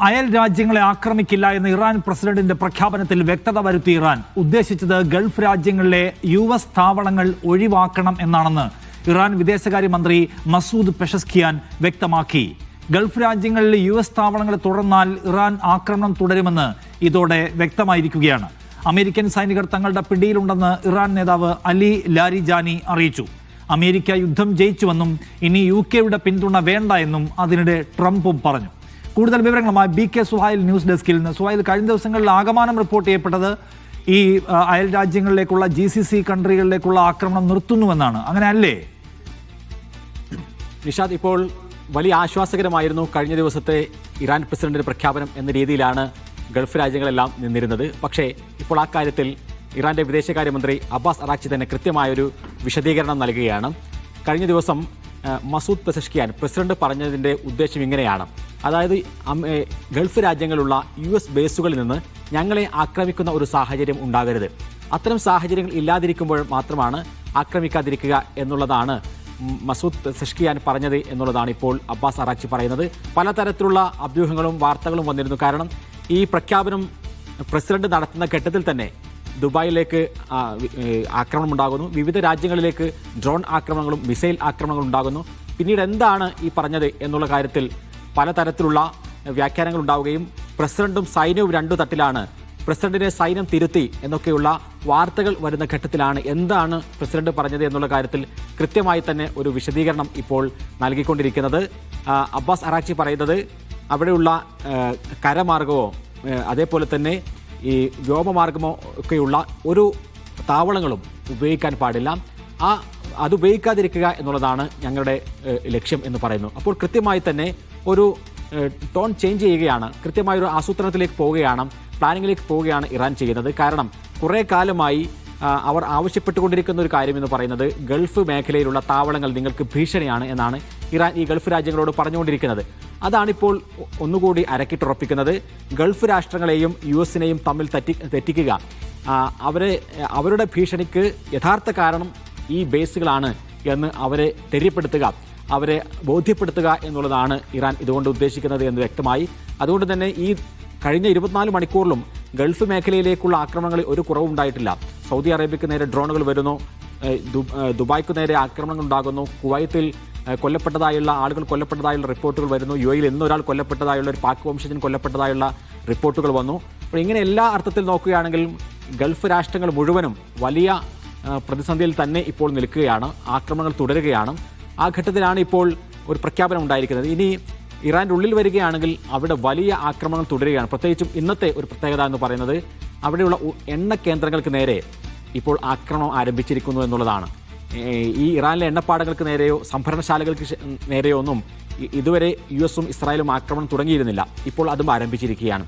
അയൽ രാജ്യങ്ങളെ ആക്രമിക്കില്ല എന്ന ഇറാൻ പ്രസിഡന്റിന്റെ പ്രഖ്യാപനത്തിൽ വ്യക്തത വരുത്തി ഇറാൻ ഉദ്ദേശിച്ചത് ഗൾഫ് രാജ്യങ്ങളിലെ US താവളങ്ങൾ ഒഴിവാക്കണം എന്നാണെന്ന് ഇറാൻ വിദേശകാര്യമന്ത്രി മസൂദ് പെഷസ്കിയാൻ വ്യക്തമാക്കി. ഗൾഫ് രാജ്യങ്ങളിലെ US താവളങ്ങൾ തുടർന്നാൽ ഇറാൻ ആക്രമണം തുടരുമെന്ന് ഇതോടെ വ്യക്തമായിരിക്കുകയാണ്. അമേരിക്കൻ സൈനികർ തങ്ങളുടെ പിടിയിലുണ്ടെന്ന് ഇറാൻ നേതാവ് അലി ലാരിജാനി അറിയിച്ചു. അമേരിക്ക യുദ്ധം ജയിച്ചുവെന്നും ഇനി UK പിന്തുണ വേണ്ട എന്നും അതിനിടെ ട്രംപും പറഞ്ഞു. കൂടുതൽ വിവരങ്ങളുമായി BK സുഹൈൽ ന്യൂസ് ഡെസ്കിൽ നിന്ന്. സുഹൈൽ, കഴിഞ്ഞ ദിവസങ്ങളിൽ ആകമാനം റിപ്പോർട്ട് ചെയ്യപ്പെട്ടത് ഈ അയൽ രാജ്യങ്ങളിലേക്കുള്ള GCC കൺട്രികളിലേക്കുള്ള ആക്രമണം നിർത്തുന്നുവെന്നാണ്. അങ്ങനെ അല്ലേ നിഷാദ്? ഇപ്പോൾ വലിയ ആശ്വാസകരമായിരുന്നു കഴിഞ്ഞ ദിവസത്തെ ഇറാൻ പ്രസിഡന്റിന്റെ പ്രഖ്യാപനം എന്ന രീതിയിലാണ് ഗൾഫ് രാജ്യങ്ങളെല്ലാം നിന്നിരുന്നത്. പക്ഷേ ഇപ്പോൾ ആ കാര്യത്തിൽ ഇറാന്റെ വിദേശകാര്യമന്ത്രി അബ്ബാസ് അറാക്ചി തന്നെ കൃത്യമായൊരു വിശദീകരണം നൽകുകയാണ്. കഴിഞ്ഞ ദിവസം മസൂദ് പെസഷ്കിയാൻ പ്രസിഡന്റ് പറഞ്ഞതിൻ്റെ ഉദ്ദേശം ഇങ്ങനെയാണ്. അതായത് ഗൾഫ് രാജ്യങ്ങളുള്ള US ബേസുകളിൽ നിന്ന് ഞങ്ങളെ ആക്രമിക്കുന്ന ഒരു സാഹചര്യം ഉണ്ടാകരുത്. അത്തരം സാഹചര്യങ്ങൾ ഇല്ലാതിരിക്കുമ്പോൾ മാത്രമാണ് ആക്രമിക്കാതിരിക്കുക എന്നുള്ളതാണ് മസൂദ് പെസഷ്കിയാൻ പറഞ്ഞത് എന്നുള്ളതാണ് ഇപ്പോൾ അബ്ബാസ് അറാക്ചി പറയുന്നത്. പലതരത്തിലുള്ള അഭ്യൂഹങ്ങളും വാർത്തകളും വന്നിരുന്നു. കാരണം ഈ പ്രഖ്യാപനം പ്രസിഡന്റ് നടത്തുന്ന ഘട്ടത്തിൽ തന്നെ ദുബായിലേക്ക് ആക്രമണം ഉണ്ടാകുന്നു, വിവിധ രാജ്യങ്ങളിലേക്ക് ഡ്രോൺ ആക്രമണങ്ങളും മിസൈൽ ആക്രമണങ്ങളും ഉണ്ടാകുന്നു. പിന്നീട് എന്താണ് ഈ പറഞ്ഞത് എന്നുള്ള കാര്യത്തിൽ പലതരത്തിലുള്ള വ്യാഖ്യാനങ്ങൾ ഉണ്ടാവുകയും പ്രസിഡന്റും സൈന്യവും രണ്ടു തട്ടിലാണ്. പ്രസിഡന്റിനെ സൈന്യം തിരുത്തി എന്നൊക്കെയുള്ള വാർത്തകൾ വരുന്ന ഘട്ടത്തിലാണ് എന്താണ് പ്രസിഡന്റ് പറഞ്ഞത് എന്നുള്ള കാര്യത്തിൽ കൃത്യമായി തന്നെ ഒരു വിശദീകരണം ഇപ്പോൾ നൽകിക്കൊണ്ടിരിക്കുന്നത്. അബ്ബാസ് അറാക്ചി പറയുന്നത് അവിടെയുള്ള കരമാർഗമോ അതേപോലെ തന്നെ ഈ വ്യോമമാർഗമോ ഒക്കെയുള്ള ഒരു താവളങ്ങളും ഉപയോഗിക്കാൻ പാടില്ല. അത് ഉപയോഗിക്കാതിരിക്കുക എന്നുള്ളതാണ് ഞങ്ങളുടെ ലക്ഷ്യം എന്ന് പറയുന്നു. അപ്പോൾ കൃത്യമായി തന്നെ ഒരു ടോൺ ചേഞ്ച് ചെയ്യുകയാണ്, കൃത്യമായൊരു ആസൂത്രണത്തിലേക്ക് പോവുകയാണ്, പ്ലാനിങ്ങിലേക്ക് പോവുകയാണ് ഇറാൻ ചെയ്യുന്നത്. കാരണം കുറേ കാലമായി അവർ ആവശ്യപ്പെട്ടുകൊണ്ടിരിക്കുന്ന ഒരു കാര്യം എന്ന് പറയുന്നത് ഗൾഫ് മേഖലയിലുള്ള താവളങ്ങൾ നിങ്ങൾക്ക് ഭീഷണിയാണ് എന്നാണ് ഇറാൻ ഈ ഗൾഫ് രാജ്യങ്ങളോട് പറഞ്ഞുകൊണ്ടിരിക്കുന്നത്. അതാണിപ്പോൾ ഒന്നുകൂടി അരക്കിട്ടുറപ്പിക്കുന്നത്. ഗൾഫ് രാഷ്ട്രങ്ങളെയും US-നെയും തമ്മിൽ തെറ്റിക്കുക, അവരുടെ ഭീഷണിക്ക് യഥാർത്ഥ കാരണം ഈ ബേസുകളാണ് എന്ന് അവരെ തെര്യപ്പെടുത്തുക, അവരെ ബോധ്യപ്പെടുത്തുക എന്നുള്ളതാണ് ഇറാൻ ഇതുകൊണ്ട് ഉദ്ദേശിക്കുന്നത് എന്ന് വ്യക്തമായി. അതുകൊണ്ട് തന്നെ ഈ കഴിഞ്ഞ 24 മണിക്കൂറിലും ഗൾഫ് മേഖലയിലേക്കുള്ള ആക്രമണങ്ങളിൽ ഒരു കുറവുണ്ടായിട്ടില്ല. സൗദി അറേബ്യക്ക് നേരെ ഡ്രോണുകൾ വരുന്നു, ദുബായ്ക്ക് നേരെ ആക്രമണങ്ങൾ ഉണ്ടാകുന്നു, കുവൈത്തിൽ ആളുകൾ കൊല്ലപ്പെട്ടതായുള്ള റിപ്പോർട്ടുകൾ വരുന്നു, UAE-യിൽ ഇന്നൊരാൾ കൊല്ലപ്പെട്ടതായുള്ള ഒരു പാക് വംശജൻ കൊല്ലപ്പെട്ടതായുള്ള റിപ്പോർട്ടുകൾ വന്നു. അപ്പോൾ ഇങ്ങനെ എല്ലാ അർത്ഥത്തിൽ നോക്കുകയാണെങ്കിൽ ഗൾഫ് രാഷ്ട്രങ്ങൾ മുഴുവനും വലിയ പ്രതിസന്ധിയിൽ തന്നെ ഇപ്പോൾ നിൽക്കുകയാണ്. ആക്രമണങ്ങൾ തുടരുകയാണ്. ആ ഘട്ടത്തിലാണ് ഇപ്പോൾ ഒരു പ്രഖ്യാപനം ഉണ്ടായിരിക്കുന്നത്. ഇനി ഇറാൻ്റെ ഉള്ളിൽ വരികയാണെങ്കിൽ അവിടെ വലിയ ആക്രമണങ്ങൾ തുടരുകയാണ്. പ്രത്യേകിച്ചും ഇന്നത്തെ ഒരു പ്രത്യേകത എന്ന് പറയുന്നത് അവിടെയുള്ള എണ്ണ കേന്ദ്രങ്ങൾക്ക് നേരെ ഇപ്പോൾ ആക്രമണം ആരംഭിച്ചിരിക്കുന്നു എന്നുള്ളതാണ്. ഈ ഇറാനിലെ എണ്ണപ്പാടങ്ങൾക്ക് നേരെയോ സംഭരണശാലകൾക്ക് നേരെയോ ഒന്നും ഇതുവരെ US-ഉം ഇസ്രായേലും ആക്രമണം തുടങ്ങിയിരുന്നില്ല. ഇപ്പോൾ അതും ആരംഭിച്ചിരിക്കുകയാണ്.